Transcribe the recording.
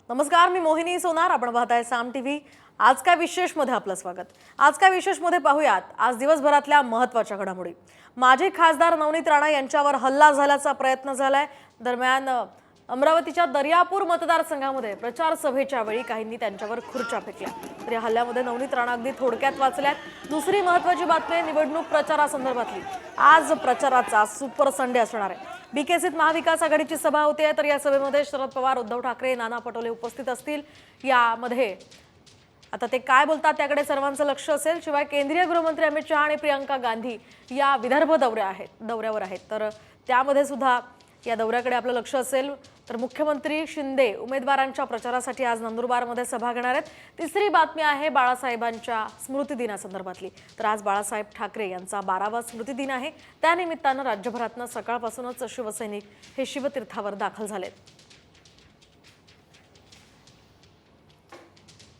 नमस्कार, मी मोहिनी सोनार. आपण पाहताय साम टीव्ही. आज काय विशेष मध्ये आपलं स्वागत. आज काय विशेष मध्ये पाहूयात आज दिवसभरातल्या महत्त्वाच्या घडामोडी. माजी खासदार नवनीत राणा यांच्यावर हल्ला झाल्याचा प्रयत्न झालाय. दरम्यान अमरावतीच्या दर्यापूर मतदारसंघामध्ये प्रचार सभेच्या वेळी काहींनी त्यांच्यावर खुर्च्या फेकल्या. तर या हल्ल्यामध्ये नवनीत राणा अगदी थोडक्यात वाचल्यात. दुसरी महत्त्वाची बातमी निवडणूक प्रचारासंदर्भातली. आज प्रचाराचा सुपर संडे असणार आहे. बीकेसीत महाविकास आघाडीची सभा होते, तर या सभेमध्ये शरद पवार, उद्धव ठाकरे, नाना पटोले उपस्थित असतील. यामध्ये आता ते काय बोलतात त्याकडे सर्वांचं लक्ष असेल. शिवाय केंद्रीय गृहमंत्री अमित शहा आणि प्रियंका गांधी या विदर्भ दौऱ्यावर आहेत, तर त्यामध्ये सुद्धा या दौऱ्याकडे आपलं लक्ष असेल. तर मुख्यमंत्री शिंदे उमेदवारांच्या प्रचारासाठी आज नंदुरबारमध्ये सभा घेणार आहेत. तिसरी बातमी आहे बाळासाहेबांच्या स्मृतिदिनासंदर्भातली. तर आज बाळासाहेब ठाकरे यांचा 12वा स्मृतिदिन आहे. त्यानिमित्तानं राज्यभरातनं सकाळपासूनच शिवसैनिक हे शिवतीर्थावर दाखल झालेत.